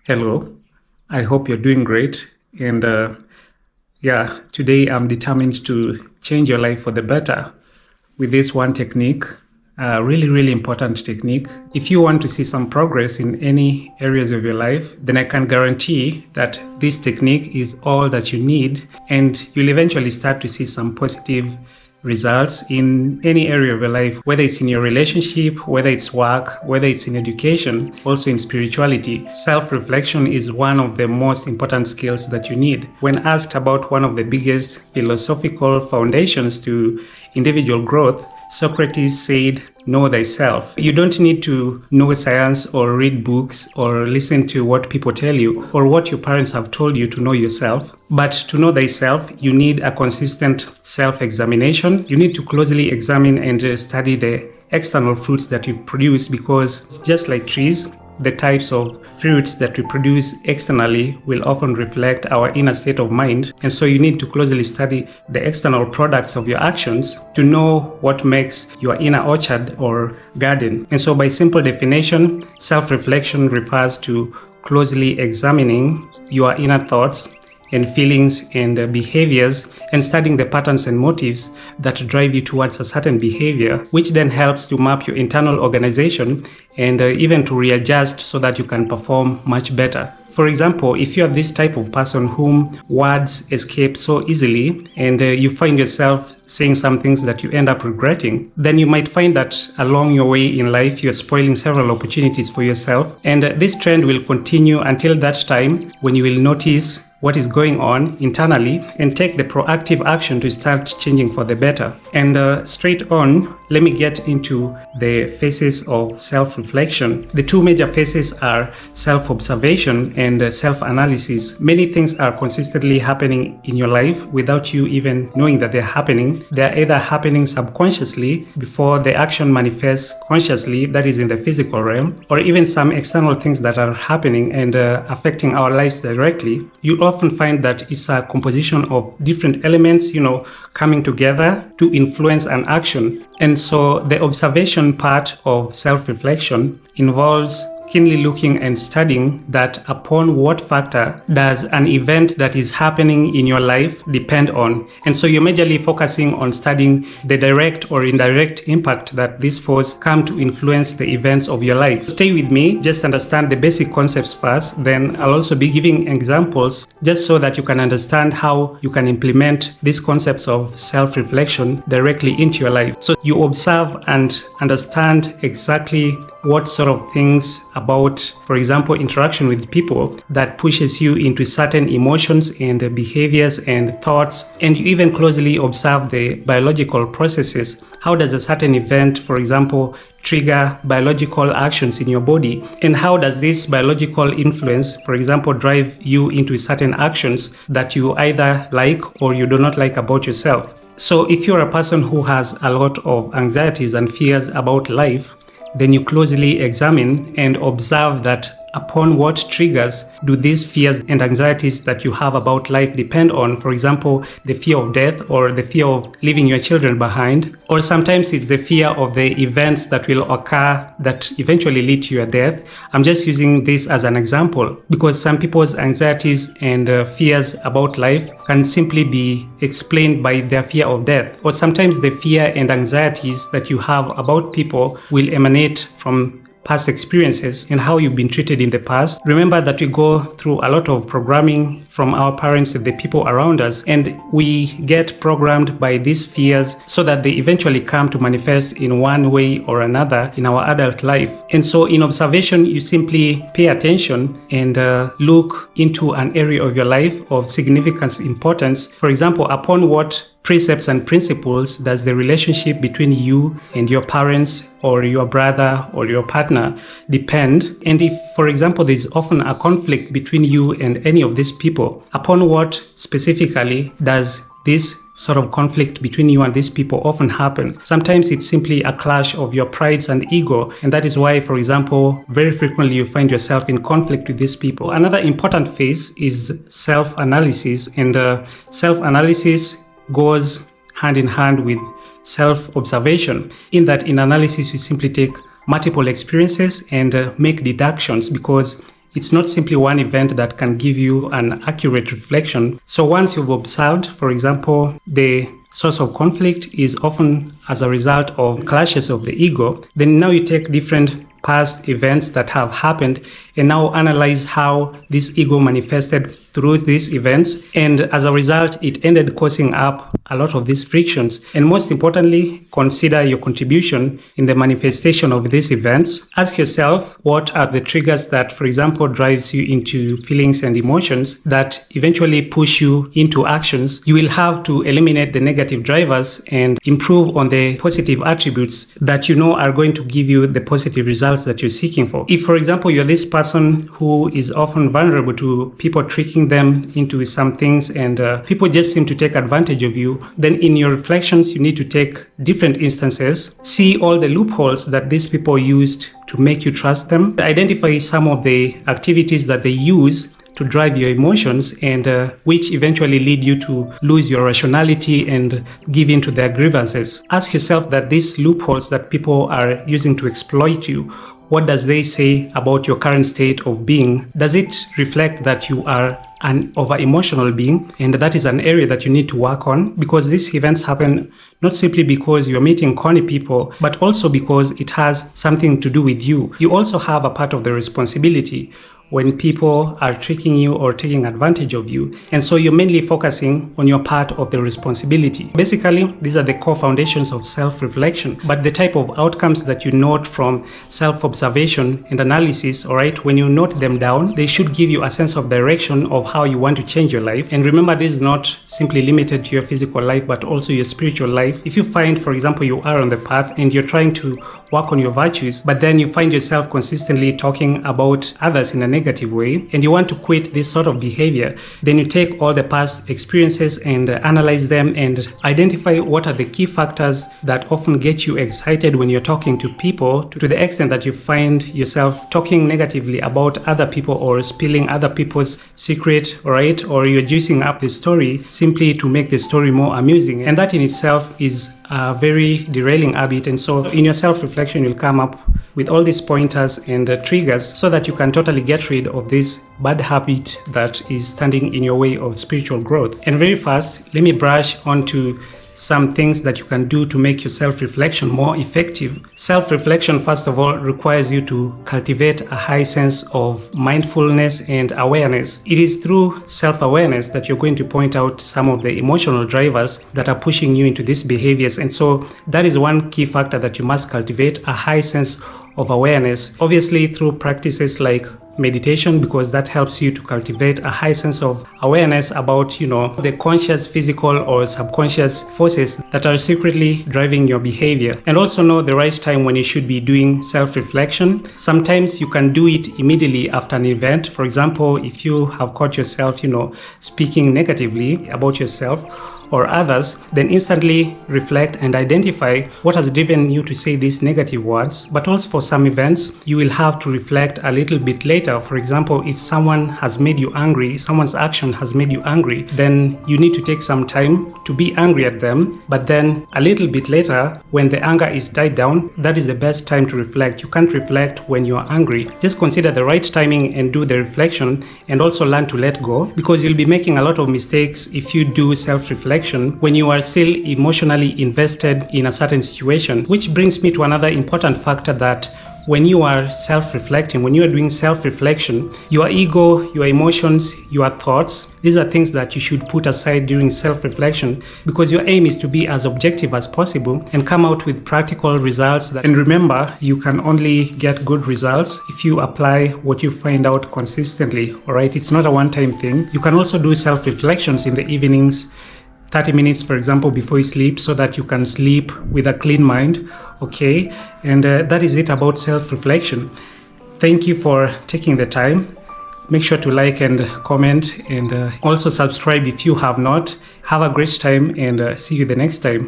Hello, I hope you're doing great. And today I'm determined to change your life for the better with this one technique, a really, really important technique. If you want to see some progress in any areas of your life, then I can guarantee that this technique is all that you need, and you'll eventually start to see some positive results in any area of your life, whether it's in your relationship, whether it's work, whether it's in education, also in spirituality. Self-reflection is one of the most important skills that you need. When asked about one of the biggest philosophical foundations to individual growth, Socrates said, "Know thyself." You don't need to know science or read books or listen to what people tell you or what your parents have told you to know yourself. But to know thyself, you need a consistent self-examination. You need to closely examine and study the external fruits that you produce, because just like trees, the types of fruits that we produce externally will often reflect our inner state of mind. And so you need to closely study the external products of your actions to know what makes your inner orchard or garden. And so by simple definition, self-reflection refers to closely examining your inner thoughts and feelings and behaviors, and studying the patterns and motives that drive you towards a certain behavior, which then helps to map your internal organization and even to readjust so that you can perform much better. For example, if you are this type of person whom words escape so easily and you find yourself saying some things that you end up regretting, then you might find that along your way in life, you're spoiling several opportunities for yourself. And this trend will continue until that time when you will notice what is going on internally and take the proactive action to start changing for the better. And straight on, let me get into the phases of self-reflection. The two major phases are self-observation and self-analysis. Many things are consistently happening in your life without you even knowing that they're happening. They're either happening subconsciously before the action manifests consciously, that is in the physical realm, or even some external things that are happening and affecting our lives directly. You often find that it's a composition of different elements, coming together to influence an action. And so the observation part of self-reflection involves keenly looking and studying that upon what factor does an event that is happening in your life depend on. And so you're majorly focusing on studying the direct or indirect impact that this force come to influence the events of your life. Stay with me, just understand the basic concepts first, then I'll also be giving examples just so that you can understand how you can implement these concepts of self-reflection directly into your life. So you observe and understand exactly what sort of things about, for example, interaction with people that pushes you into certain emotions and behaviors and thoughts, and you even closely observe the biological processes. How does a certain event, for example, trigger biological actions in your body, and how does this biological influence, for example, drive you into certain actions that you either like or you do not like about yourself? So if you're a person who has a lot of anxieties and fears about life, then you closely examine and observe that upon what triggers do these fears and anxieties that you have about life depend on. For example, the fear of death or the fear of leaving your children behind, or sometimes it's the fear of the events that will occur that eventually lead to your death. I'm just using this as an example because some people's anxieties and fears about life can simply be explained by their fear of death, or sometimes the fear and anxieties that you have about people will emanate from past experiences and how you've been treated in the past. Remember that we go through a lot of programming from our parents and the people around us, and we get programmed by these fears so that they eventually come to manifest in one way or another in our adult life. And so in observation, you simply pay attention and look into an area of your life of significant importance. For example, upon what precepts and principles does the relationship between you and your parents or your brother or your partner depend? And if, for example, there's often a conflict between you and any of these people, upon what specifically does this sort of conflict between you and these people often happen? Sometimes it's simply a clash of your prides and ego, and that is why, for example, very frequently you find yourself in conflict with these people. Another important phase is self-analysis, and self-analysis goes hand in hand with self-observation, in that in analysis you simply take multiple experiences and make deductions, because It's not simply one event that can give you an accurate reflection. So once you've observed, for example, the source of conflict is often as a result of clashes of the ego, then now you take different past events that have happened and now analyze how this ego manifested through these events. And as a result, it ended causing up a lot of these frictions. And most importantly, consider your contribution in the manifestation of these events. Ask yourself, what are the triggers that, for example, drives you into feelings and emotions that eventually push you into actions? You will have to eliminate the negative drivers and improve on the positive attributes that you know are going to give you the positive results that you're seeking for. If, for example, you're this person who is often vulnerable to people tricking them into some things and people just seem to take advantage of you, then in your reflections, you need to take different instances, see all the loopholes that these people used to make you trust them, identify some of the activities that they use to drive your emotions and which eventually lead you to lose your rationality and give in to their grievances. Ask yourself that these loopholes that people are using to exploit you, what does they say about your current state of being? Does it reflect that you are an over-emotional being? And that is an area that you need to work on, because these events happen not simply because you're meeting corny people, but also because it has something to do with you. You also have a part of the responsibility when people are tricking you or taking advantage of you. And so you're mainly focusing on your part of the responsibility. Basically, these are the core foundations of self-reflection. But the type of outcomes that you note from self-observation and analysis, all right, when you note them down, they should give you a sense of direction of how you want to change your life. And remember, this is not simply limited to your physical life, but also your spiritual life. If you find, for example, you are on the path and you're trying to work on your virtues, but then you find yourself consistently talking about others in a negative way, and you want to quit this sort of behavior, then you take all the past experiences and analyze them and identify what are the key factors that often get you excited when you're talking to people, to the extent that you find yourself talking negatively about other people or spilling other people's secret, right? Or you're juicing up the story simply to make the story more amusing. And that in itself is a very derailing habit. And so in your self-reflection, you'll come up with all these pointers and triggers so that you can totally get rid of this bad habit that is standing in your way of spiritual growth. And very fast, let me brush onto some things that you can do to make your self-reflection more effective. Self-reflection, first of all, requires you to cultivate a high sense of mindfulness and awareness. It is through self-awareness that you're going to point out some of the emotional drivers that are pushing you into these behaviors. And so that is one key factor that you must cultivate, a high sense of awareness. Obviously, through practices like meditation, because that helps you to cultivate a high sense of awareness about, the conscious, physical or subconscious forces that are secretly driving your behavior. And also know the right time when you should be doing self-reflection. Sometimes you can do it immediately after an event. For example, if you have caught yourself, speaking negatively about yourself or others, then instantly reflect and identify what has driven you to say these negative words. But also for some events, you will have to reflect a little bit later. For example, if someone has made you angry, someone's action has made you angry, then you need to take some time to be angry at them. But then a little bit later, when the anger is died down, that is the best time to reflect. You can't reflect when you are angry. Just consider the right timing and do the reflection, and also learn to let go, because you'll be making a lot of mistakes if you do self-reflection when you are still emotionally invested in a certain situation. Which brings me to another important factor, that when you are self-reflecting, when you are doing self-reflection, your ego, your emotions, your thoughts, these are things that you should put aside during self-reflection, because your aim is to be as objective as possible and come out with practical results. And remember, you can only get good results if you apply what you find out consistently, all right? It's not a one-time thing. You can also do self-reflections in the evenings, 30 minutes, for example, before you sleep, so that you can sleep with a clean mind, okay? And that is it about self-reflection. Thank you for taking the time. Make sure to like and comment, and also subscribe if you have not. Have a great time, and see you the next time.